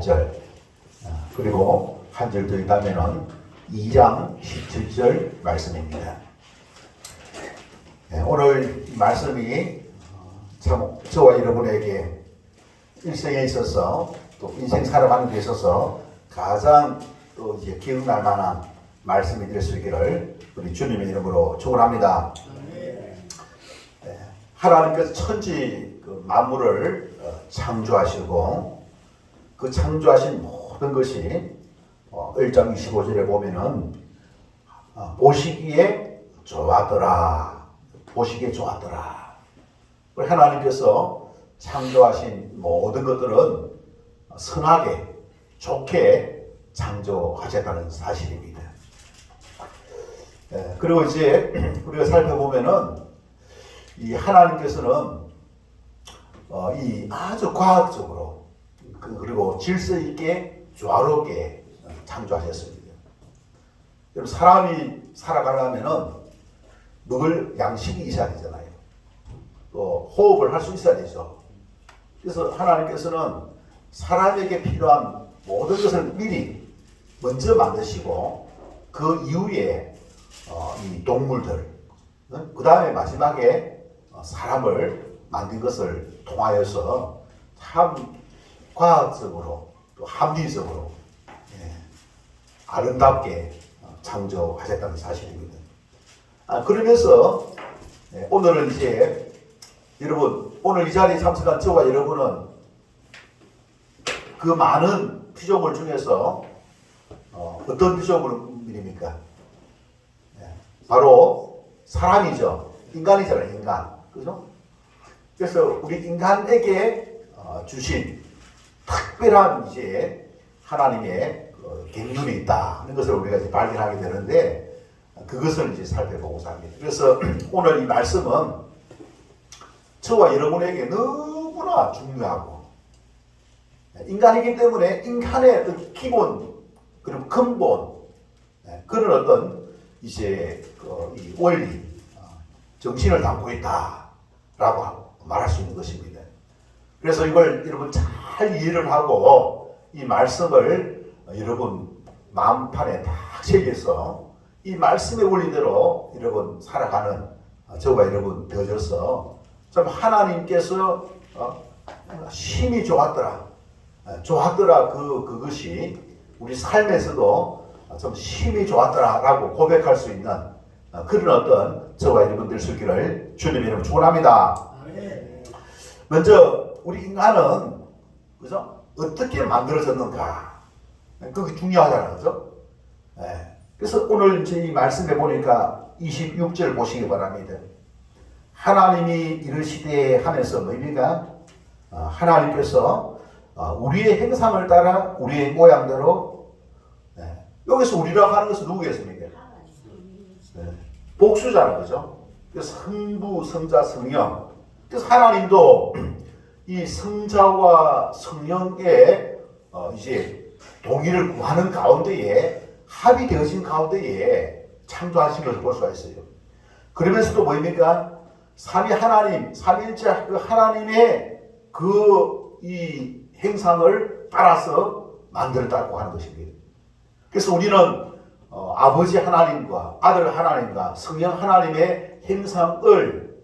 18절, 그리고 한 절 더 있다면은 2장 17절 말씀입니다. 오늘 이 말씀이 참 저와 여러분에게 일생에 있어서 또 인생 살아가는 데 있어서 가장 또 이제 기억날 만한 말씀이 될 수 있기를 우리 주님의 이름으로 축원합니다. 하나님께서 천지 그 만물을 창조하시고 그 창조하신 모든 것이 1장 25절에 보면은 보시기에 좋았더라. 보시기에 좋았더라. 하나님께서 창조하신 모든 것들은 선하게 좋게 창조하셨다는 사실입니다. 그리고 이제 우리가 살펴보면은 이 하나님께서는 이 아주 과학적으로 그리고 질서 있게 조화롭게 창조하셨습니다. 여러분 사람이 살아가려면은 먹을 양식이 있어야 되잖아요. 또 호흡을 할 수 있어야 되죠. 그래서 하나님께서는 사람에게 필요한 모든 것을 미리 먼저 만드시고 그 이후에 이 동물들, 그 다음에 마지막에 사람을 만든 것을 통하여서 참 과학적으로 또 합리적으로 아름답게 창조하셨다는 사실입니다. 그러면서 오늘은 이제 여러분 오늘 이 자리에 참석한 저와 여러분은 그 많은 피조물 중에서 어떤 피조물입니까? 바로 사람이죠. 인간이잖아요. 인간. 그죠? 그래서 우리 인간에게 주신 특별한 이제 하나님의 계율이 있다 하는 것을 우리가 이제 발견하게 되는데 그것을 이제 살펴보고자 합니다. 그래서 오늘 이 말씀은 저와 여러분에게 너무나 중요하고 인간이기 때문에 인간의 어떤 기본 그리고 근본 그런 어떤 이제 이 원리 정신을 담고 있다라고 말할 수 있는 것입니다. 그래서 이걸 여러분 잘 이해를 하고 이 말씀을 여러분 마음판에 딱 새겨서 이 말씀의 원리대로 여러분 살아가는 저와 여러분 되어져서 참 하나님께서 심히 좋았더라. 그것이 우리 삶에서도 좀 심히 좋았더라라고 고백할 수 있는 그런 어떤 저와 여러분 될 수 있기를 주님의 이름으로 축원합니다. 먼저 우리 인간은 그죠? 어떻게 만들어졌는가? 그게 중요하잖아요, 그죠? 그래서 오늘 이제 이 말씀에 보니까 26절 보시기 바랍니다. 하나님이 이르시되 하면서 뭡니까? 하나님께서 우리의 형상을 따라 우리의 모양대로 여기서 우리라고 하는 것은 누구겠습니까? 복수잖아요, 그죠? 그래서 성부, 성자, 성령. 그래서 하나님도 이 성자와 성령의 이제 동의를 구하는 가운데에 합의되어진 가운데에 창조하신 것을 볼 수가 있어요. 그러면서도 뭐입니까? 삼위 하나님, 삼위일체 그 하나님의 그 이 행상을 따라서 만들었다고 하는 것입니다. 그래서 우리는 아버지 하나님과 아들 하나님과 성령 하나님의 행상을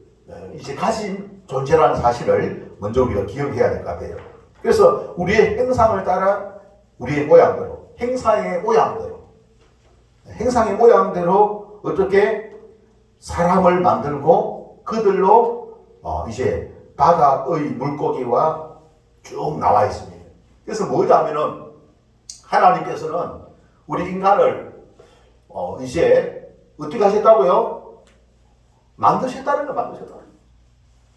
이제 가진 존재라는 사실을 먼저 우리가 기억해야 될 것 같아요. 그래서 우리의 행상을 따라 우리의 모양대로, 행상의 모양대로 어떻게 사람을 만들고 그들로 이제 바다의 물고기와 쭉 나와 있습니다. 그래서 뭐냐 하면은 하나님께서는 우리 인간을 이제 어떻게 하셨다고요? 만드셨다는 거 만드셨다.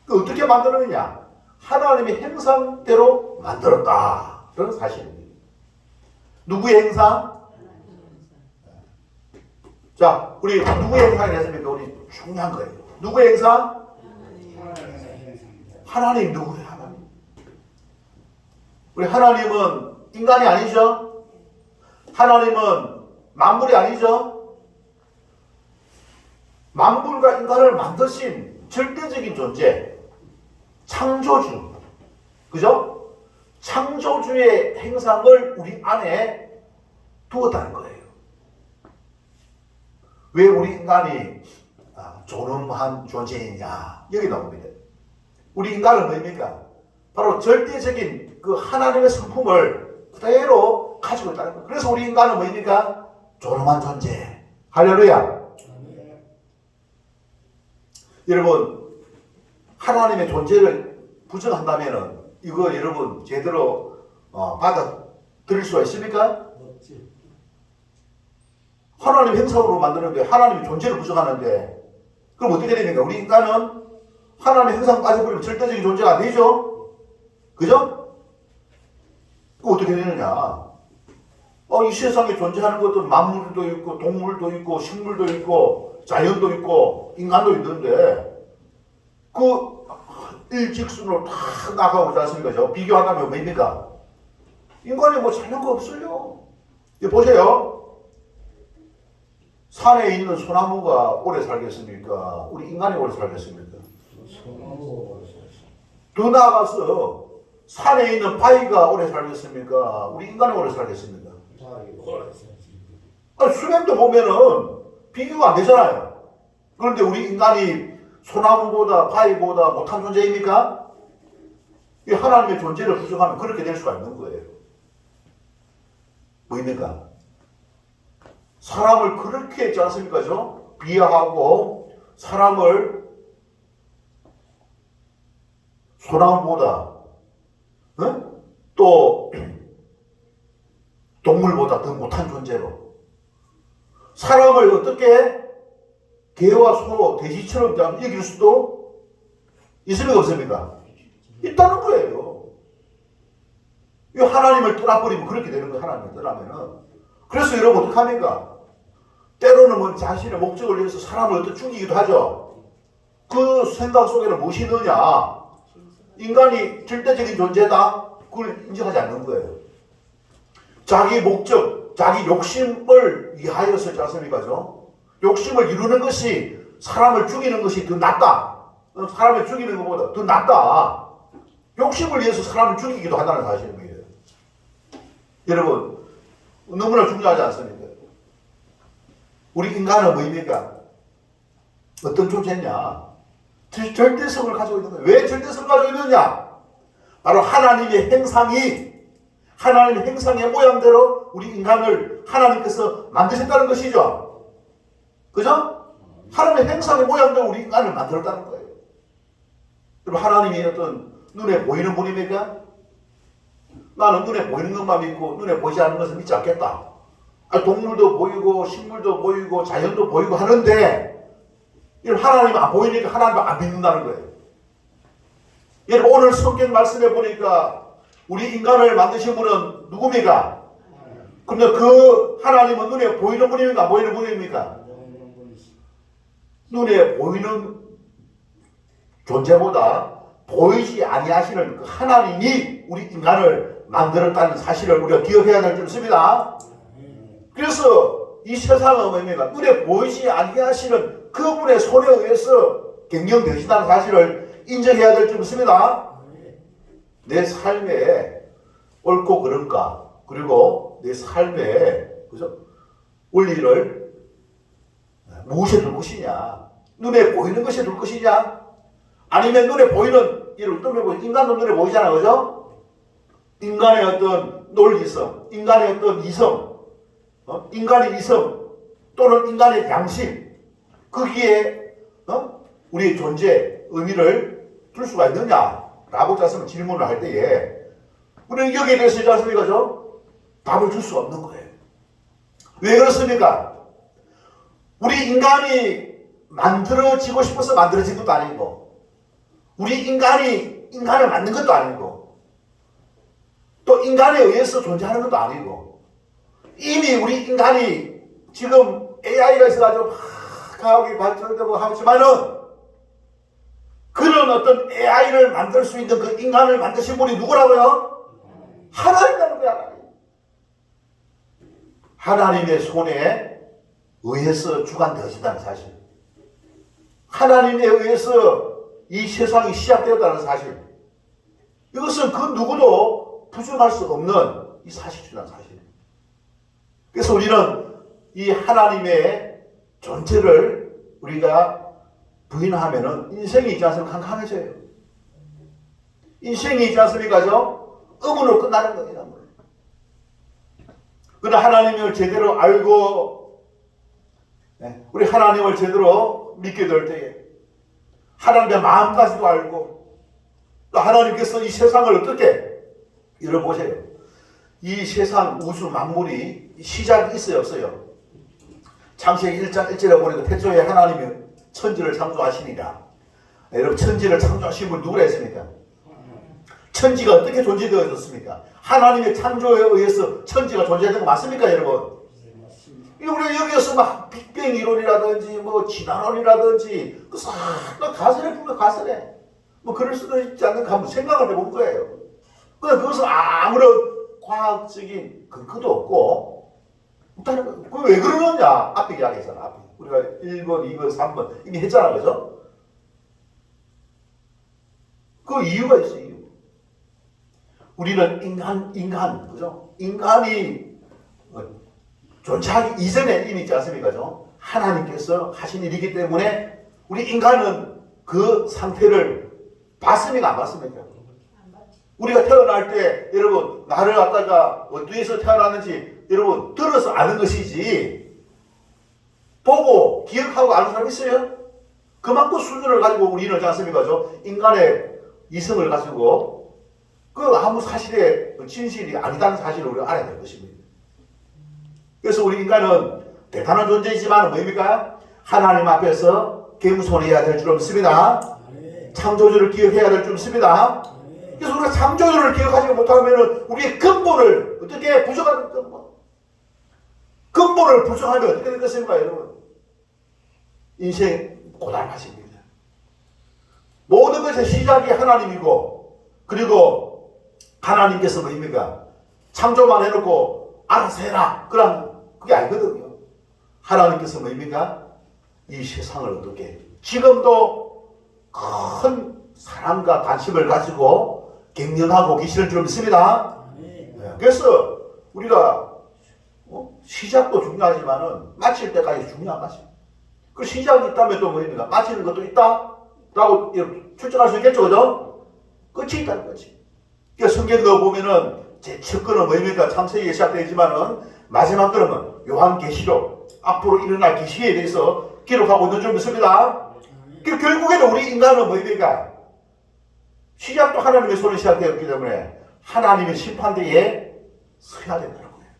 그 어떻게 만들었느냐? 하나님의 형상대로 만들었다. 그런 사실입니다. 누구의 형상? 자, 우리 누구의 형상이 됐습니까? 우리 중요한 거예요. 누구의 형상? 하나님 누구예요? 하나님. 우리 하나님은 인간이 아니죠? 하나님은 만물이 아니죠? 만물과 인간을 만드신 절대적인 존재, 창조주, 그죠? 창조주의 행상을 우리 안에 두었다는 거예요. 왜 우리 인간이 존엄한 존재이냐? 여기 나옵니다. 우리 인간은 뭡니까? 바로 절대적인 그 하나님의 성품을 그대로 가지고 있다는 거예요. 그래서 우리 인간은 뭡니까? 존엄한 존재. 할렐루야. 여러분, 하나님의 존재를 부정한다면은 이거 여러분 제대로 받아들일 수가 있습니까? 하나님 행성으로 만드는데 하나님의 존재를 부정하는데 그럼 어떻게 됩니까? 우리 인간은 하나님의 행성 빠져버리면 절대적인 존재가 안 되죠? 그죠? 그 어떻게 되느냐? 이 세상에 존재하는 것도 만물도 있고 동물도 있고 식물도 있고 자연도 있고 인간도 있는데 그 일직선으로 다 나가고 있지 않습니까? 비교한다면 뭡니까? 인간이 뭐 잘난 거 없어요. 보세요. 산에 있는 소나무가 오래 살겠습니까? 우리 인간이 오래 살겠습니까? 더 나아가서 산에 있는 바위가 오래 살겠습니까? 우리 인간이 오래 살겠습니까? 수명도 보면은 비교가 안 되잖아요. 그런데 우리 인간이 소나무보다 바위보다 못한 존재입니까? 이 하나님의 존재를 부정하면 그렇게 될 수가 있는 거예요. 뭐입니까? 사람을 그렇게 했지 않습니까? 비하하고 사람을 소나무보다 또 동물보다 더 못한 존재로 사람을 어떻게 개와 소, 돼지처럼 여길 수도 있습니까? 없습니까? 있다는 거예요. 이 하나님을 떠나버리면 그렇게 되는 거예요. 하나님을 떠나면은. 그래서 여러분 어떡합니까? 때로는 뭐 자신의 목적을 위해서 사람을 어떻게 죽이기도 하죠. 그 생각 속에는 무엇이 있느냐? 인간이 절대적인 존재다. 그걸 인정하지 않는 거예요. 자기 목적, 자기 욕심을 위하여서 있지 않습니까? 욕심을 이루는 것이 사람을 죽이는 것이 더 낫다. 사람을 죽이는 것보다 더 낫다. 욕심을 위해서 사람을 죽이기도 한다는 사실입니다. 여러분, 너무나 중요하지 않습니까? 우리 인간은 뭐입니까? 어떤 존재냐? 절대성을 가지고 있는 거예요. 왜 절대성을 가지고 있느냐? 바로 하나님의 행상의 모양대로 우리 인간을 하나님께서 만드셨다는 것이죠. 그죠? 하나님의 행상의 모양대로 우리 인간을 만들었다는 거예요. 그럼 하나님이 어떤 눈에 보이는 분입니까? 나는 눈에 보이는 것만 믿고 눈에 보이지 않는 것을 믿지 않겠다. 동물도 보이고 식물도 보이고 자연도 보이고 하는데 하나님 안 보이니까 하나님을 안 믿는다는 거예요. 여러분 오늘 성경 말씀에 보니까 우리 인간을 만드신 분은 누굽니까? 그런데 그 하나님은 눈에 보이는 분입니까? 안 보이는 분입니까? 눈에 보이는 존재보다 보이지 아니하시는 그 하나님이 우리 인간을 만들었다는 사실을 우리가 기억해야 될 줄 믿습니다. 그래서 이 세상은 뭡니까? 눈에 보이지 아니하시는 그분의 손에 의해서 경영되신다는 사실을 인정해야 될 줄 믿습니다. 내 삶에 옳고 그른가, 그리고 내 삶에 그죠? 원리를 무엇에 둘 것이냐? 눈에 보이는 것에 둘 것이냐? 아니면 눈에 보이는 인간도 눈에 보이잖아요, 그죠? 인간의 어떤 논리성, 인간의 어떤 이성, 인간의 이성 또는 인간의 양심, 거기에 우리의 존재 의미를 둘 수가 있느냐라고 자꾸 질문을 할 때에 우리는 여기에 대해서 있지 않습니까? 답을 줄 수가 없는 거예요. 왜 그렇습니까? 우리 인간이 만들어지고 싶어서 만들어진 것도 아니고, 우리 인간이 인간을 만든 것도 아니고, 또 인간에 의해서 존재하는 것도 아니고, 이미 우리 인간이 지금 AI가 있어가지고 막 과학이 발전되고 하지만은 그런 어떤 AI를 만들 수 있는 그 인간을 만드신 분이 누구라고요? 하나님이라는 거야. 하나님의 손에 의해서 주관되어진다는 사실. 하나님에 의해서 이 세상이 시작되었다는 사실. 이것은 그 누구도 부정할 수 없는 이 사실이란 사실. 그래서 우리는 이 하나님의 존재를 우리가 부인하면은 인생이 있지 않습니까? 캄캄해져요. 인생이 있지 않습니까? 의문으로 끝나는 겁니다. 그러나 하나님을 제대로 알고 우리 하나님을 제대로 믿게 될 때에 하나님의 마음까지도 알고 또 하나님께서 이 세상을 어떻게 열어보세요. 이 세상 우주 만물이 시작이 있어요 없어요? 창세기 1장 1절에 보니까 태초에 하나님이 천지를 창조하시니라. 여러분 천지를 창조하신 분 누구라 했습니까? 천지가 어떻게 존재되어졌습니까? 하나님의 창조에 의해서 천지가 존재된 거 맞습니까 여러분? 우리 여기에서 막 빅뱅 이론이라든지 뭐 진화론이라든지 그 가설에 보면 가설에 뭐 그럴 수도 있지 않는가 한번 생각을 해본 거예요. 그러나 그것은 아무런 과학적인 근거도 없고 왜 그러느냐 앞에 이야기했잖아. 앞에 우리가 1번, 2번, 3번 이미 했잖아. 그죠? 그 이유가 있어요. 이유. 우리는 인간 그죠? 인간이 존재하기 이전에 이미 있지 않습니까? 하나님께서 하신 일이기 때문에 우리 인간은 그 상태를 봤습니까? 안 봤습니까? 우리가 태어날 때 여러분 나를 갖다가 어디에서 태어났는지 여러분 들어서 아는 것이지 보고 기억하고 아는 사람 있어요? 그만큼 수준을 가지고 우리는 있지 않습니까? 인간의 이성을 가지고 그 아무 사실의 진실이 아니다는 사실을 우리가 알아야 될 것입니다. 그래서 우리 인간은 대단한 존재이지만 뭡니까? 하나님 앞에서 겸손해야 될 줄 믿습니다. 창조주를 기억해야 될 줄 믿습니다. 그래서 우리가 창조주를 기억하지 못하면 우리의 근본을 어떻게 부정하는 근본? 근본을 부정하면 어떻게 되겠습니까, 여러분? 인생 고달파집니다. 모든 것의 시작이 하나님이고, 그리고 하나님께서 뭡니까? 창조만 해놓고 알아서 해라. 그게 아니거든요. 하나님께서 뭡니까? 이 세상을 어떻게 지금도 큰 사랑과 관심을 가지고 경영하고 계시는 줄 믿습니다. 그래서 우리가 시작도 중요하지만은 마칠 때까지 중요한 것입니다. 그 시작이 있다면 또 뭡니까? 마치는 것도 있다? 라고 출정할 수 있겠죠, 그죠? 끝이 있다는 거지. 그러니까 성경도 보면은 제 첫 거는 뭡니까? 창세기에 시작되지만은 마지막 거는 요한계시록 앞으로 일어날 계시에 대해서 기록하고 있는 줄 믿습니다. 결국에는 우리 인간은 뭡니까? 시작도 하나님의 손에 시작되었기 때문에 하나님의 심판대에 서야 된다는 거예요.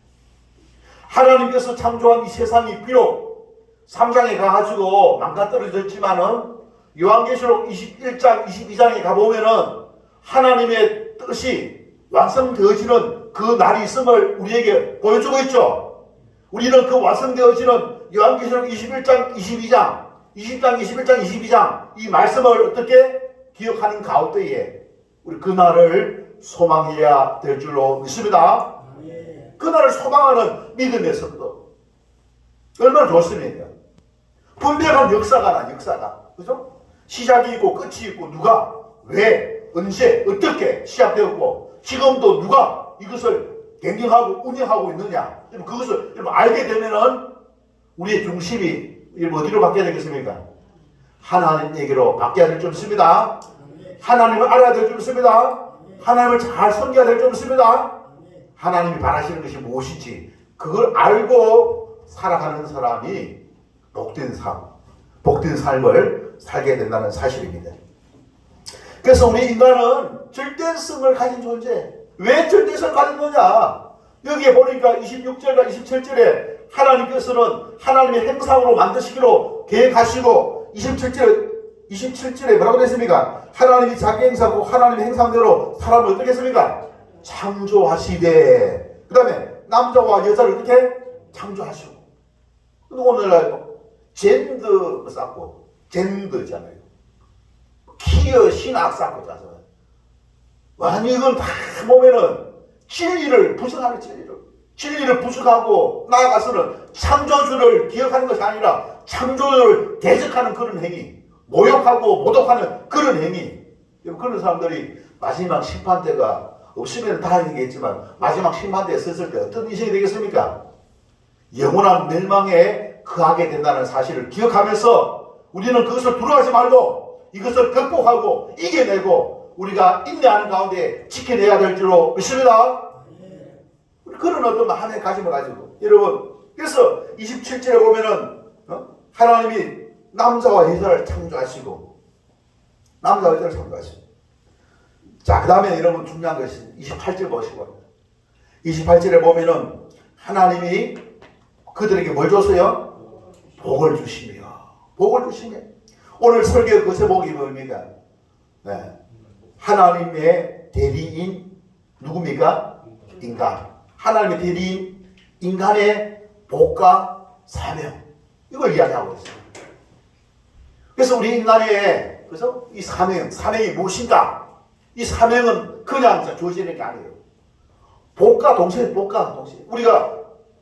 하나님께서 창조한 이 세상이 비록 3장에 가가지고 망가떨어졌지만은 요한계시록 21장, 22장에 가보면은 하나님의 뜻이 완성되어지는 그 날이 있음을 우리에게 보여주고 있죠. 우리는 그 완성되어지는 요한계시록 21장, 22장, 20장, 21장, 22장 이 말씀을 어떻게 기억하는 가운데에 우리 그날을 소망해야 될 줄로 믿습니다. 그날을 소망하는 믿음의 성도 얼마나 좋습니까? 분명한 역사가 그죠? 시작이 있고 끝이 있고 누가 왜 언제 어떻게 시작되었고 지금도 누가 이것을 경영하고 운영하고 있느냐 그것을 알게 되면은 우리의 중심이 어디로 바뀌어야 되겠습니까? 하나님에게로 바뀌어야 될 줄 믿습니다. 하나님을 알아야 될 줄 믿습니다. 하나님을 잘 섬겨야 될 줄 믿습니다. 하나님이 바라시는 것이 무엇인지 그걸 알고 살아가는 사람이 복된 삶을 살게 된다는 사실입니다. 그래서 우리 인간은 절대성을 가진 존재. 왜 절대성을 가졌느냐? 여기에 보니까 26절과 27절에 하나님께서는 하나님의 행상으로 만드시기로 계획하시고 27절에 뭐라고 됐습니까? 하나님이 자기 행사고 하나님의 행상대로 사람을 어떻게 했습니까? 창조하시되 그 다음에 남자와 여자를 어떻게? 창조하시고 오늘날 젠더 쌓고 젠더잖아요. 키어 신학 쌓고 자서 아니 이건 다 보면은 진리를 부정하는 진리를 부정하고 나아가서는 창조주를 기억하는 것이 아니라 창조주를 대적하는 그런 행위, 모욕하고 모독하는 그런 행위. 그런 사람들이 마지막 심판 때가 없으면 다 얘기했지만 마지막 심판대에 섰을 때 어떤 인생이 되겠습니까? 영원한 멸망에 거하게 된다는 사실을 기억하면서 우리는 그것을 두려워하지 말고 이것을 극복하고 이겨내고 우리가 인내하는 가운데 지켜내야 될 줄로 믿습니다. 그런 어떤 마음의 가짐을 가지고 여러분, 그래서 27절에 보면은 하나님이 남자와 여자를 창조하시고 남자와 여자를 창조하시고, 자, 그 다음에 여러분 중요한 것이 28절 보시고 28절에 보면은 하나님이 그들에게 뭘 줬어요? 복을 주시며 복을 주시며. 오늘 설교 그 제목이 뭡니까? 네. 하나님의 대리인 누굽니까? 인간. 하나님의 대리인 인간의 복과 사명, 이걸 이야기하고 있어요. 그래서 우리 인간의 그래서 이 사명이 무엇인가? 이 사명은 그냥 주어지는 게 아니에요. 복과 동시에 우리가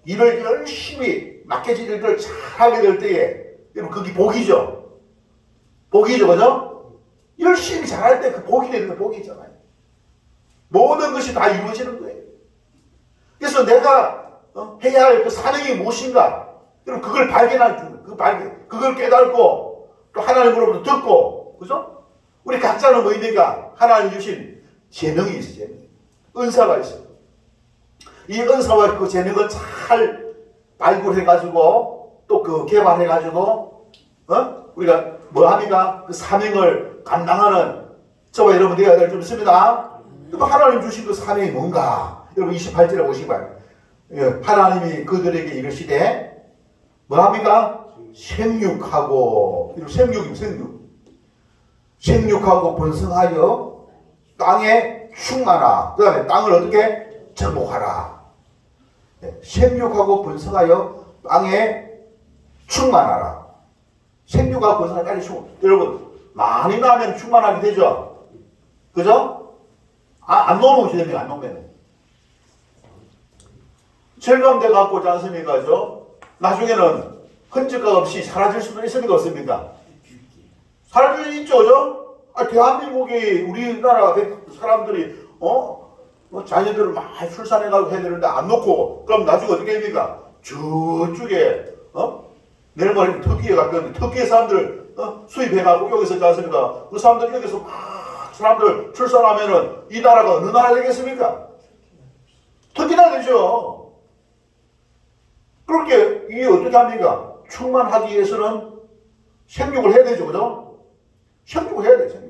일을 열심히 맡겨진 일들을 잘하게 될 때에 여러분 그게 복이죠. 그죠? 열심히 잘할 때 그 복이 되는 게 복이잖아요. 모든 것이 다 이루어지는 거예요. 그래서 내가 해야 할 그 사명이 무엇인가? 여러분 그걸 발견할 그걸 깨닫고 또 하나님으로부터 듣고, 그죠? 우리 각자는 뭐입니까? 하나님 주신 재능이 있어요. 은사가 있어요. 이 은사와 그 재능을 잘 발굴해가지고 또 그 개발해가지고 우리가 뭐 합니까? 그 사명을 감당하는 저와 여러분 되어야 될 줄 믿습니다. 그럼 하나님 주신 그 사명이 뭔가? 여러분 28절에 보시면 하나님이 그들에게 이르시되 뭐 합니까? 생육하고, 생육하고 번성하여 땅에 충만하. 그 다음에 땅을 어떻게? 정복하라. 생육하고 번성하여 땅에 충만하라. 생육하고 번성하여 땅에 충만. 여러분 많이 나면 충만하게 되죠. 그죠? 안 놓으면 됩니다. 안 놓으면 절감돼 갖고 오지 않습니까? 나중에는 흔적가 없이 사라질 수도 있습니까? 없습니까? 사라질 수 있죠. 그죠? 대한민국이 우리나라 사람들이 자녀들을 많이 출산해가지고 해야 되는데 안 놓고 그럼 나중에 어떻게 됩니까? 저쪽에 내일 모레 터키에 갔는데 터키의 사람들 수입해가지고 여기서 있지 않습니까? 그 사람들이 여기서 막 사람들 출산하면은 이 나라가 어느 나라 되겠습니까? 터키 나라 되죠. 그렇게 이게 어떻게 합니까? 충만하기 위해서는 생육을 해야 되죠. 그죠? 생육을 해야 돼요.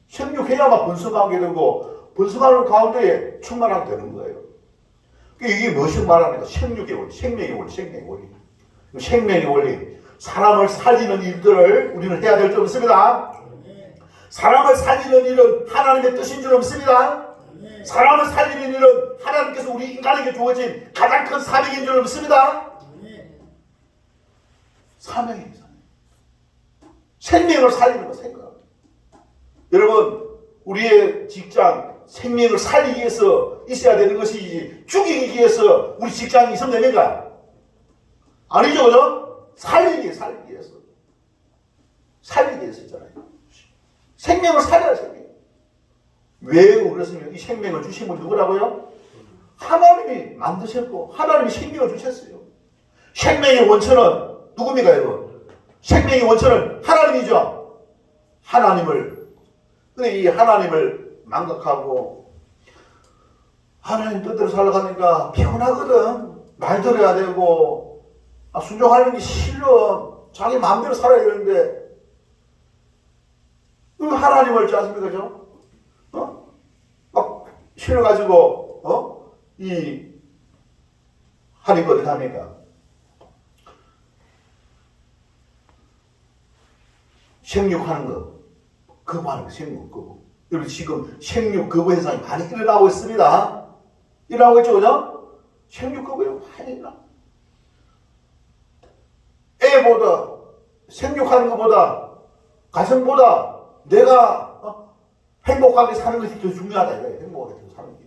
생육해야만 번성하게 되고 번성하는 가운데에 충만하게 되는 거예요. 이게 무엇을 말합니까? 생육의 원리, 생명의 원리. 생명의 원리. 사람을 살리는 일들을 우리는 해야 될 줄 믿습니다. 사람을 살리는 일은 하나님의 뜻인 줄 믿습니다. 사람을 살리는 일은 하나님께서 우리 인간에게 주어진 가장 큰 사명인 줄 믿습니다. 사명이에요. 생명을 살리는 거 생각. 여러분 우리의 직장 생명을 살리기 위해서 있어야 되는 것이지 죽이기 위해서 우리 직장이 있으면 아니죠. 그죠? 살리기 위해서 있잖아요. 생명을 살려야 생명. 왜 그렇습니까? 이 생명을 주신 분이 누구라고요? 하나님이 만드셨고 하나님이 생명을 주셨어요. 생명의 원천은 누굽니까 여러분? 생명의 원천은 하나님이죠. 근데 이 하나님을 망각하고 하나님 뜻대로 살아가니까 피곤하거든. 말 들어야 되고 순종하는 게 싫어. 자기 마음대로 살아야 되는데 하나님을 알지 않습니까? 그죠? 막 싫어가지고 이 하나님 어떻게 합니까? 생육하는 거 거부하는 거, 생육 거부. 여러분 지금 생육 거부 현상이 많이 일어나고 있습니다. 일어나고 있죠, 그죠? 생육 거부에 많이 일어나. 애보다 생육하는 것보다 가정보다 내가 행복하게 사는 것이 더 중요하다. 행복하게 사는 게.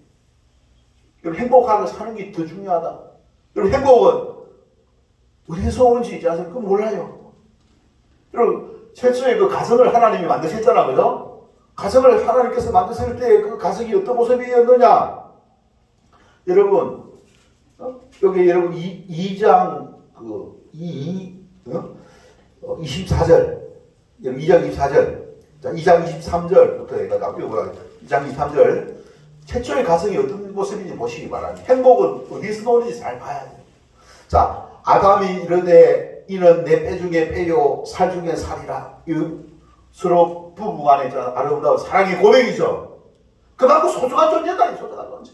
여러분 행복하게 사는 게 더 중요하다. 여러분 행복은 어디서 오는지 이제 그건 몰라요. 여러분 최초에 그 가정을 하나님이 만드셨잖아, 그죠? 가정을 하나님께서 만드실 때 그 가정이 어떤 모습이었느냐? 여러분, 여기 여러분 2장 24절, 2장 24절, 자 2장 23절부터 해가지고 2장 23절 최초의 가정이 어떤 모습인지 보시기 바랍니다. 행복은 어디서 나오는지 잘 봐야 돼요. 자, 아담이 이르되 이는 내 뼈 중에 뼈요 살 중에 살이라. 서로 부부간의 아름다운 사랑의 고백이죠. 그만큼 소중한 존재다. 소중한 존재.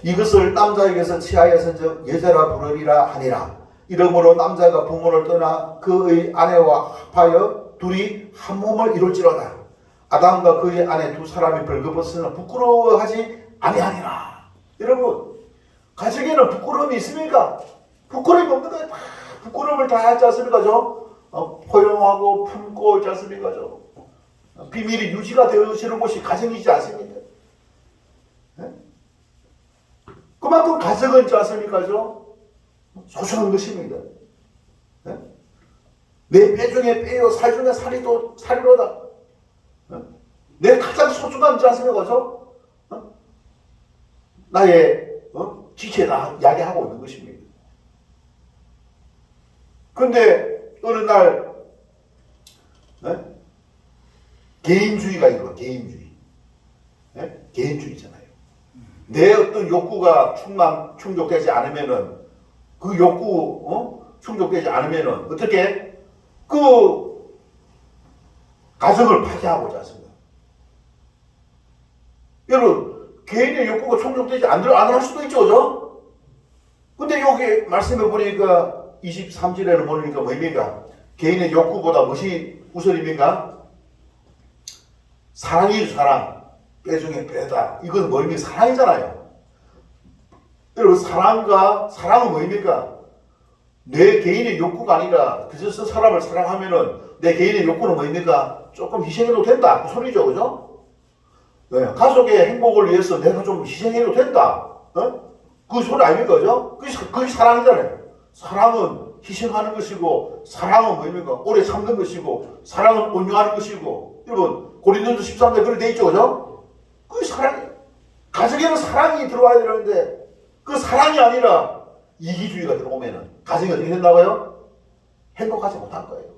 이것을 남자에게서 취하여서 여자라 부르리라 하니라. 이러므로 남자가 부모를 떠나 그의 아내와 합하여 둘이 한 몸을 이룰지로다. 아담과 그의 아내 두 사람이 벌거벗으나 부끄러워하지 아니하니라. 여러분, 가정에는 부끄러움이 있습니까? 부끄러움이 없는 거예요. 부끄러움을 다 하지 않습니까? 포용하고 품고 있지 않습니까? 비밀이 유지가 되어지는 곳이 가정이지 않습니까? 네? 그만큼 가정은 있지 않습니까? 소중한 것입니다. 네? 내 뼈 중에 뼈요 살 중에 살이로다. 네? 내 가장 소중한 있지 않습니까? 나의 지체에 이야기하고 있는 것입니다. 그런데 어느 날 개인주의가 있고 개인주의. 개인주의잖아요. 내 어떤 욕구가 충족되지 않으면은 그 욕구 충족되지 않으면은 어떻게 그 가정을 파괴하고자 하십니다. 여러분, 개인의 욕구가 충족되지 안 할 수도 있죠, 그죠? 근데 여기 말씀해 보니까 23절에는 보니까 뭡니까? 개인의 욕구보다 무엇이 우선입니까? 사랑이죠, 사랑. 뼈 중에 뼈다. 이건 뭡니까? 사랑이잖아요. 여러분, 사랑은 뭡니까? 내 개인의 욕구가 아니라 그저 사람을 사랑하면은 내 개인의 욕구는 뭡니까? 조금 희생해도 된다. 그 소리죠, 그죠? 네, 가족의 행복을 위해서 내가 좀 희생해도 된다. 그 소리 아닙니까, 그죠? 그게 사랑이잖아요. 사랑은 희생하는 것이고, 사랑은 뭡니까? 오래 참는 것이고, 사랑은 온유하는 것이고. 여러분, 고린도서 13장 그렇게 돼 있죠, 그죠? 그게 사랑이에요. 가정에는 사랑이 들어와야 되는데, 그 사랑이 아니라 이기주의가 들어오면은 가정이 어떻게 된다고요? 행복하지 못한 거예요.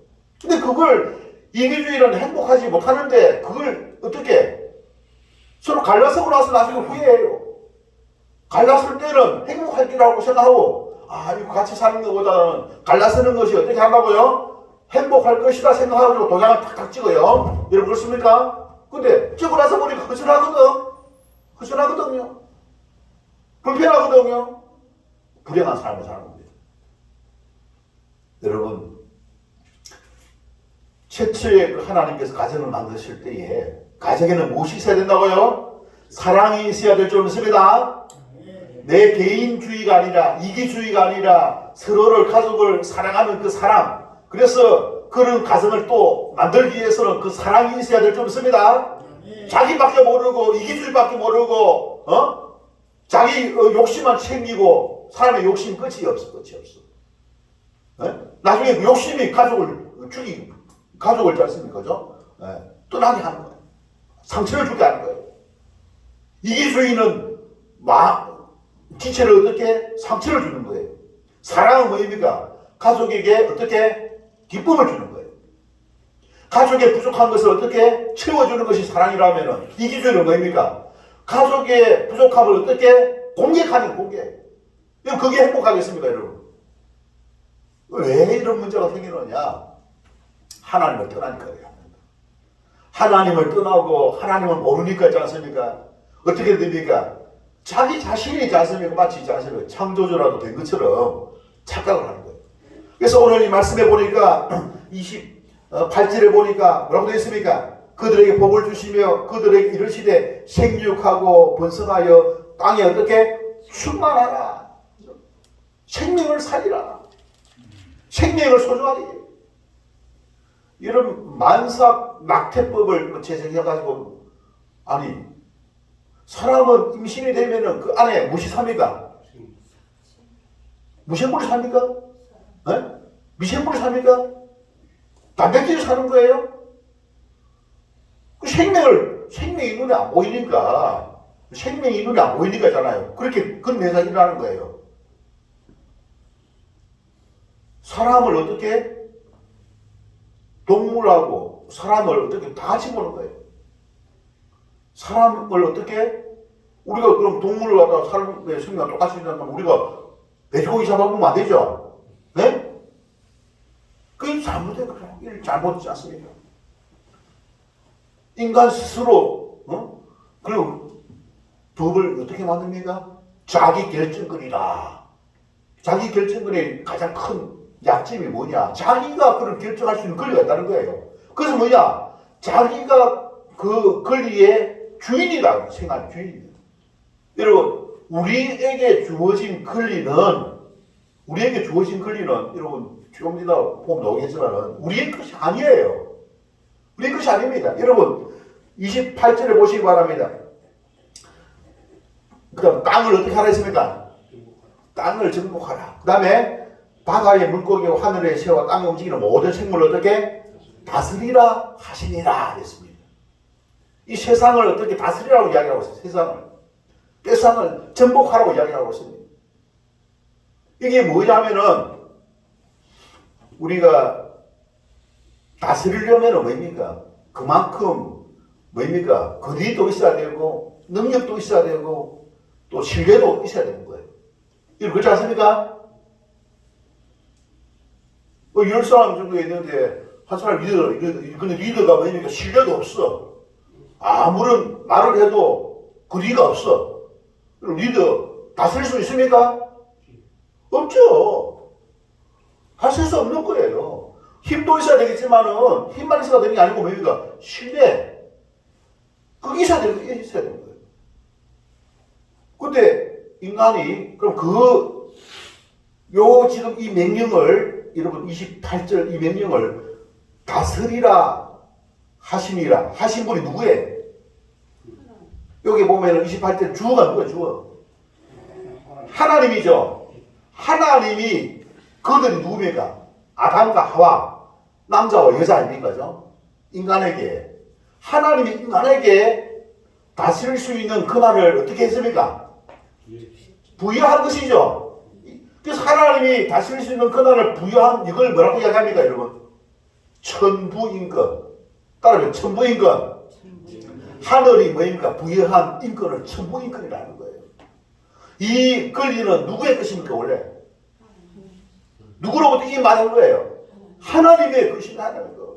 근데 그걸 이기주의는 행복하지 못하는데 그걸 어떻게 서로 갈라서고 나서 나중에 후회해요. 갈랐을 때는 행복할 거라고 생각하고 이거 같이 사는 것보다는 갈라서는 것이 어떻게 한다고요? 행복할 것이다 생각하고 도장을 탁탁 찍어요. 여러분 그렇습니까? 근데 찍고 나서 보니까 허전하거든요. 불편하거든요. 불행한 삶을 사는 겁니다. 여러분, 최초의 하나님께서 가정을 만드실 때에 가정에는 무엇이 있어야 된다고요? 사랑이 있어야 될 줄 믿습니다. 내 개인주의가 아니라 이기주의가 아니라 서로를 가족을 사랑하는 그 사랑. 그래서 그런 가정을 또 만들기 위해서는 그 사랑이 있어야 될 줄 믿습니다. 자기밖에 모르고 이기주의밖에 모르고 자기 욕심만 챙기고 사람의 욕심 끝이 없어. 나중에 그 욕심이 가족을 짰습니까? 그죠? 떠나게 하는 거예요. 상처를 주게 하는 거예요. 이기주의는 지체를 어떻게 상처를 주는 거예요. 사랑은 뭐입니까? 가족에게 어떻게 기쁨을 주는 거예요. 가족의 부족한 것을 어떻게 채워주는 것이 사랑이라면 이기주의는 뭐입니까? 가족의 부족함을 어떻게 공격하는 공개. 그게 행복하겠습니까, 여러분? 왜 이런 문제가 생기느냐? 하나님을 떠나니까요. 하나님을 떠나고 하나님을 모르니까 있지 않습니까? 어떻게 됩니까? 자기 자신이 있지 않습니까? 마치 자신을 창조주라도 된 것처럼 착각을 하는 거예요. 그래서 오늘 이 말씀에 보니까 28절에 보니까 뭐라고 되어 있습니까? 그들에게 복을 주시며 그들에게 이르시되 생육하고 번성하여 땅에 어떻게 충만하라. 생명을 살리라. 생명을 소중하게. 이런 만삭 낙태법을 제정해가지고 사람은 임신이 되면은 그 안에 무엇이 삽니까? 무생물이 삽니까? 미생물이 삽니까? 단백질이 사는 거예요? 생명이 눈에 안 보이니까, 생명이 눈에 안 보이니까잖아요. 그렇게 그런 내가 일어나는 거예요. 사람을 어떻게, 동물하고 사람을 어떻게 다 같이 보는 거예요. 사람을 어떻게, 우리가 그럼 동물을 갖다가 사람의 생명과 똑같이 일어나면 우리가 돼지고기 잡아보면 안 되죠? 네? 그게 잘못된 거죠. 일 잘못되지 않습니까? 인간 스스로, 그리고 법을 어떻게 만듭니까? 자기 결정권이다. 자기 결정권의 가장 큰 약점이 뭐냐? 자기가 그걸 결정할 수 있는 권리가 있다는 거예요. 그래서 뭐냐? 자기가 그 권리의 주인이다. 생활 주인이다. 여러분, 우리에게 주어진 권리는, 여러분, 조금 이따 보면 나오겠지만, 우리의 것이 아니에요. 우리의 것이 아닙니다. 여러분, 28절에 보시기 바랍니다. 그 다음, 땅을 어떻게 하라 했습니까? 땅을 정복하라. 그 다음에, 바다의 물고기와 하늘의 새와 땅에 움직이는 모든 생물을 어떻게 다스리라 하시니라 했습니다. 이 세상을 어떻게 다스리라고 이야기하고 있어요. 세상을 정복하라고 이야기하고 있습니다. 이게 뭐냐면은 우리가 다스리려면 뭡니까? 그만큼 뭡니까? 거리도 있어야 되고 능력도 있어야 되고 또 신뢰도 있어야 되는 거예요. 이거 그렇지 않습니까? 뭐 10사람 정도 있는데 한 사람 근데 리더가 뭡니까? 신뢰도 없어. 아무런 말을 해도 거리가 없어. 그럼 리더 다스릴 수 있습니까? 없죠. 다스릴 수 없는 거예요. 힘도 있어야 되겠지만은 힘만 있어야 되는 게 아니고 뭡니까? 신뢰. 그게 있어야 되는 거예요. 근데 인간이 그럼 지금 이 명령을 여러분 28절 이 명령을 다스리라 하시니라 하신 분이 누구예요? 여기 보면은 28절 주어가 누구예요? 주어. 하나님이죠. 하나님이 그들이 누굽니까? 아담과 하와 남자와 여자 아닙니까? 인간에게 하나님이 인간에게 다스릴 수 있는 권한을 어떻게 했습니까? 부여한 것이죠. 그래서 하나님이 다스릴 수 있는 권한을 부여한 이걸 뭐라고 이야기합니까, 여러분? 천부인권. 따라하면 천부인권. 하늘이 뭐입니까? 부여한 인권을 천부인권이라는 거예요. 이 권리는 누구의 것입니까, 원래? 누구로부터 임받은 거예요? 하나님의 것이라는 거.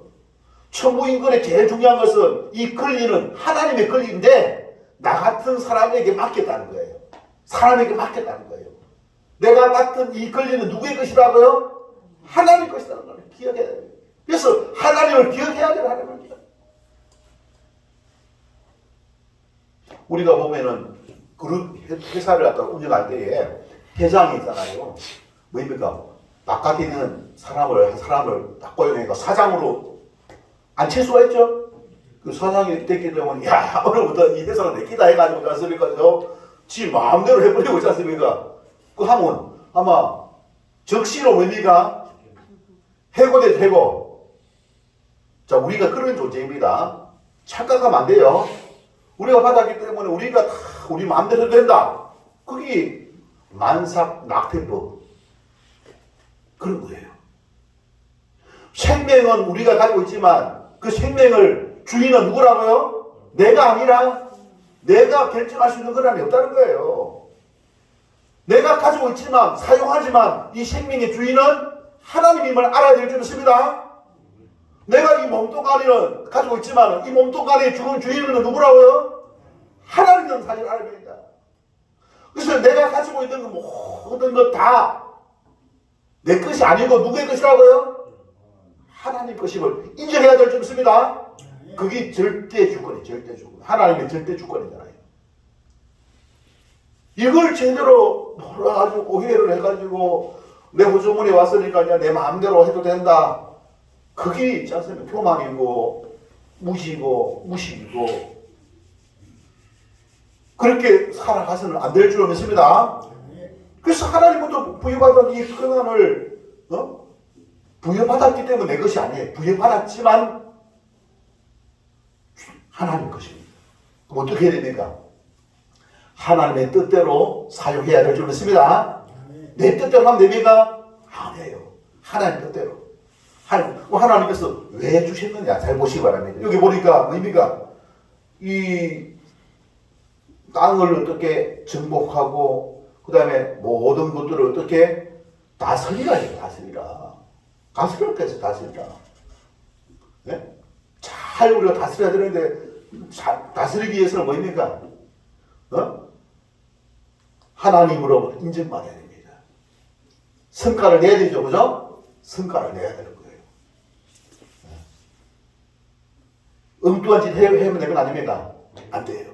천부인권의 제일 중요한 것은 이 권리는 하나님의 권리인데 나 같은 사람에게 맡겼다는 거예요. 사람에게 맡겼다는 거예요. 내가 맡은 이 권리는 누구의 것이라고요? 하나님의 것이라는 걸 기억해야 돼요. 그래서 하나님을 기억해야 되는 겁니다. 우리가 보면은 그룹 회사를 갖다 운영할 때에 회장이 있잖아요. 뭐입니까? 바깥에 있는 사람을 딱 고용해서 사장으로 앉힐 수가 있죠. 그 사장이 됐기 때문에 야 오늘부터 이 회사는 내 끼다 해가지고 있지 않습니까? 지 마음대로 해버리고 있지 않습니까? 그 하면 아마 적시로 뭡니까? 해고돼 해고. 자 우리가 그런 존재입니다. 착각하면 안 돼요. 우리가 받았기 때문에 우리가 다 우리 마음대로 된다. 그게 만삭 낙태법 그런 거예요. 생명은 우리가 가지고 있지만 그 생명을 주인은 누구라고요? 내가 아니라 내가 결정할 수 있는 권한이 없다는 거예요. 내가 가지고 있지만 사용하지만 이 생명의 주인은 하나님임을 알아야 될 줄 믿습니다. 내가 이 몸뚱아리는 가지고 있지만 이 몸뚱아리의 주인은 누구라고요? 하나님이라는 사실을 알아야 됩니다. 그래서 내가 가지고 있는 모든 것 다 내 것이 아니고 누구의 것이라고요? 하나님 것임을 인정해야 될 줄 믿습니다. 그게 절대 주권이에요. 절대 주권. 하나님의 절대 주권이잖아요. 이걸 제대로 몰라가지고 오해를 해가지고 내 호주머니에 왔으니까 내 마음대로 해도 된다. 그게 있지 않습니까? 교만이고 무식이고 그렇게 살아가서는 안 될 줄 믿습니다. 그래서 하나님부터 부여받은 이 권한을 부여받았기 때문에 내 것이 아니에요. 부여받았지만 하나님 것입니다. 그럼 어떻게 해야 됩니까? 하나님의 뜻대로 사용해야 될 줄 믿습니다. 내 뜻대로 하면 됩니까? 아니에요. 하나님 뜻대로. 하나님께서 왜 주셨느냐 잘 보시기 바랍니다. 여기 보니까 뭡니까? 이 땅을 어떻게 정복하고 그 다음에 모든 것들을 어떻게 다스리라 해요. 다스리라. 다스리라서 다스리라. 네? 잘 우리가 다스려야 되는데 다스리기 위해서는 뭡니까? 하나님으로부터 인정받아야 됩니다. 성과를 내야 되죠. 그죠? 성과를 내야 되는 거예요. 엉뚱한 짓 해면 되는 거 아닙니까? 안 돼요.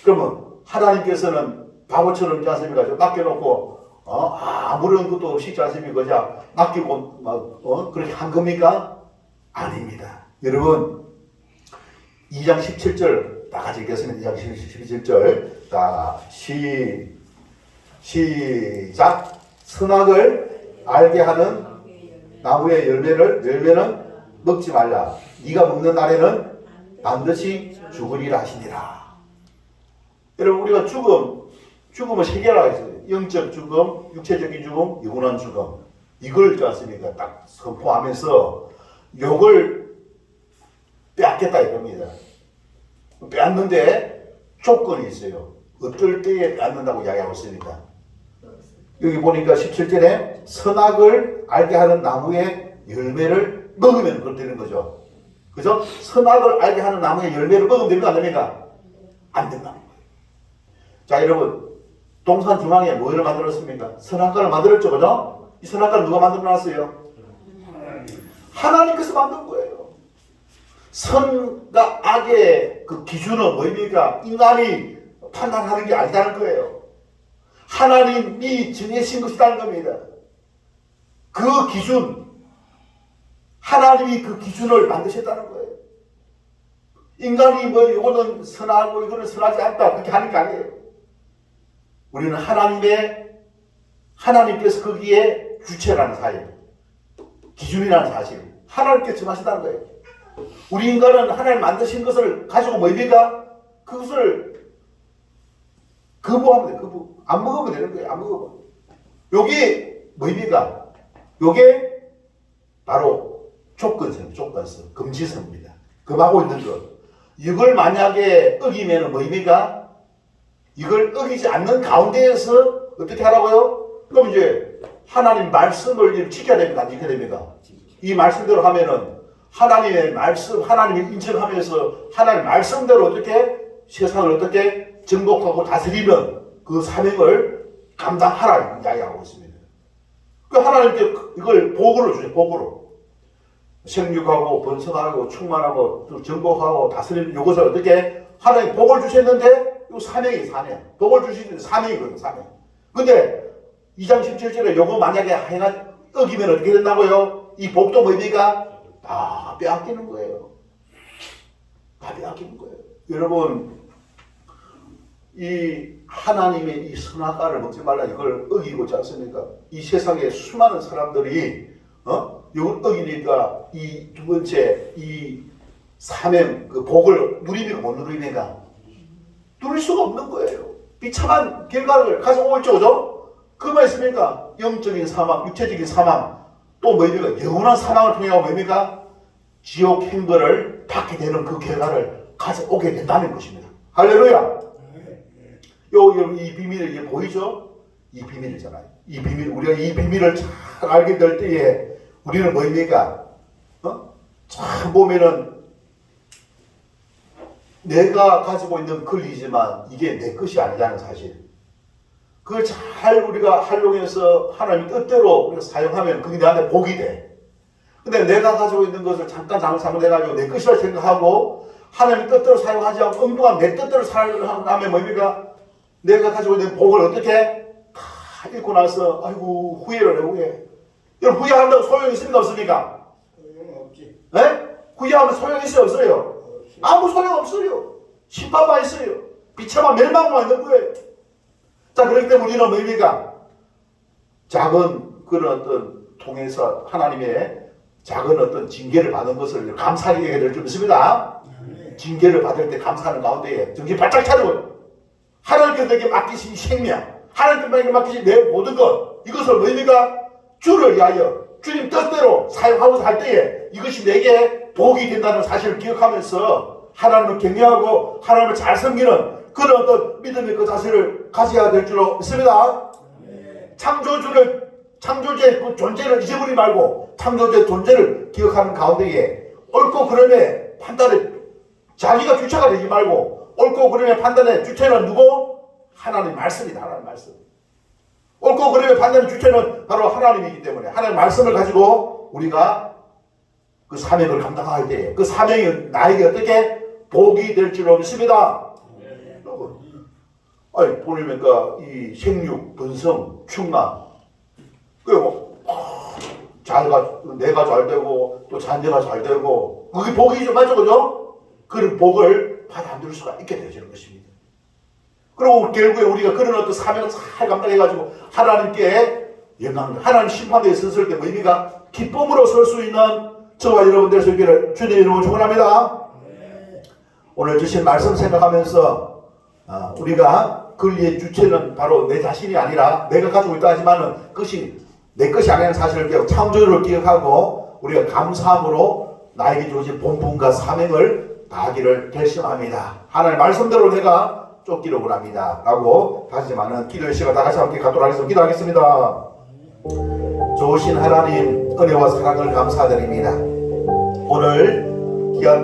그러면 하나님께서는 바보처럼 있지 않습니까? 맡겨놓고 아무런 것도 없이 있지 않습니까? 자, 맡기고 그렇게 한 겁니까? 아닙니다. 여러분 2장 17절 다 같이 읽겠습니다. 2장 17절 다 시작. 선악을 알게 하는 나무의 열매는 먹지 말라. 네가 먹는 날에는 반드시 죽으리라 하시니라. 여러분 우리가 죽음을 세 개라 했어요. 영적 죽음, 육체적인 죽음, 영원한 죽음. 이걸 있지 않습니까? 딱 선포하면서 욕을 빼앗겠다 이겁니다. 빼앗는데 조건이 있어요. 어떨 때에 빼앗는다고 이야기하고 있습니다. 여기 보니까 17절에 선악을 알게 하는 나무의 열매를 먹으면 그렇게 되는 거죠. 그죠? 선악을 알게 하는 나무의 열매를 먹으면 됩니까? 안 됩니까? 안 된다는 거예요. 자, 여러분, 동산 중앙에 뭐를 만들었습니까? 선악과를 만들었죠, 그죠? 이 선악과를 누가 만들어 놨어요? 하나님께서 만든 거예요. 선과 악의 그 기준은 뭡니까? 인간이 판단하는 게 아니다는 거예요. 하나님이 정해진 것이라는 겁니다. 그 기준, 하나님이 그 기준을 만드셨다는 거예요. 인간이 이거는 선하고 이거는 선하지 않다 그렇게 하는 게 아니에요. 우리는 하나님께서 거기에 주체라는 사실, 기준이라는 사실, 하나님께서 정하신다는 거예요. 우리 인간은 하나님 만드신 것을 가지고 뭡니까? 그것을 거부하면 돼요. 거부. 안 먹으면 되는 거예요. 안 먹으면. 요게 뭡니까? 요게 바로 조건성, 금지성입니다. 금하고 있는 것. 이걸 만약에 어기면 뭡니까? 이걸 어기지 않는 가운데에서 어떻게 하라고요? 그럼 이제 하나님 말씀을 지켜야 됩니까? 안 지켜야 됩니까? 이 말씀대로 하면은 하나님의 말씀, 하나님을 인정하면서 하나님 말씀대로 어떻게 세상을 어떻게 정복하고 다스리는 그 사명을 감당하라 이야기하고 있습니다. 그 하나님께 이걸 복으로 주세요. 복으로. 생육하고 번성하고 충만하고 정복하고 다스리는 이것을 어떻게 하나님 복을 주셨는데 이 사명이 사명. 복을 주시는 사명이거든요. 사명. 근데 2장 17절에 요거 만약에 어기면 어떻게 된다고요? 이 복도 뭡니까? 다 빼앗기는 거예요. 다 빼앗기는 거예요. 여러분 이 하나님의 이 선악과를 먹지 말라 이걸 어기고 있지 않습니까? 이 세상에 수많은 사람들이 이걸 어기니까 이 두 번째 이 사명 그 복을 누립니까 못 누립니까? 누릴 수가 없는 거예요. 비참한 결과를 가져오고 있죠, 그죠? 그만 있습니까? 영적인 사망, 육체적인 사망, 또 뭡니까? 영원한 사망을 통해 뭡니까? 지옥 행거를 받게 되는 그 결과를 가져오게 된다는 것입니다. 할렐루야! 이 비밀이 보이죠? 이 비밀이잖아요. 이 비밀, 우리가 이 비밀을 잘 알게 될 때에 우리는 뭡니까? 참 보면은 내가 가지고 있는 권리지만 이게 내 것이 아니라는 사실. 그걸 잘 우리가 활용해서 하나님 뜻대로 우리가 사용하면 그게 나한테 복이 돼. 근데 내가 가지고 있는 것을 잠깐 잘못해가지고 내 것이라 생각하고 하나님 뜻대로 사용하지 않고 엉뚱한 내 뜻대로 사용하면 뭡니까? 내가 가지고 있는 복을 어떻게 다 읽고 나서 아이고 후회를 해 후회. 여러분 후회한다고 소용이 있습니까 없습니까? 소용없지. 네? 후회하면 소용이 있어요 없어요? 아무 소용 없어요. 심판만 있어요. 비참한 멸망만 있는 거예요. 자 그렇기 때문에 우리는 뭡니까? 작은 그런 어떤 통해서 하나님의 작은 어떤 징계를 받은 것을 감사하게 될 줄 믿습니다. 징계를 받을 때 감사하는 가운데에 정신 바짝 차리고 하나님께서 내게 맡기신 생명, 하나님께서 내게 맡기신 내 모든 것, 이것을 너희가 주를 위하여 주님 뜻대로 사용하고 살 때에 이것이 내게 복이 된다는 사실을 기억하면서 하나님을 경외하고 하나님을 잘 섬기는 그런 어떤 믿음의 그 자세를 가져야 될 줄로 믿습니다. 창조주의 그 존재를 잊어버리지 말고 창조주의 존재를 기억하는 가운데에 옳고 그름의 판단에 자기가 주체가 되지 말고 옳고 그름의 판단의 주체는 누구? 하나님 말씀이다. 하나님 말씀. 옳고 그름의 판단의 주체는 바로 하나님이기 때문에 하나님 말씀을 가지고 우리가 그 사명을 감당할 때 그 사명이 나에게 어떻게 복이 될 줄로 믿습니다. 여러분, 아니 보니까 이 생육, 번성, 충만, 그리고 내가 잘 되고 또 자녀가 잘 되고 그게 복이죠, 맞죠, 그죠? 그런 복을 받아들일 수가 있게 되는 것입니다. 그리고 결국에 우리가 그런 어떤 사명을 잘 감당해가지고 하나님께 영광, 하나님 심판대에 섰을 때 의미가 기쁨으로 설 수 있는 저와 여러분들 되기를 주님의 이름으로 축원합니다. 오늘 주신 말씀 생각하면서 우리가 권리의 주체는 바로 내 자신이 아니라 내가 가지고 있다 하지만은 그것이 내 것이 아니라는 사실을 기억, 창조주를 기억하고 우리가 감사함으로 나에게 주어진 본분과 사명을 다하기를 결심합니다. 하나님 말씀대로 내가 쫓기를 원합니다. 라고 다시마는 기도의 시간 다 같이 함께 갖도록 하겠습니다. 기도하겠습니다. 좋으신 하나님 은혜와 사랑을 감사드립니다. 오늘 귀한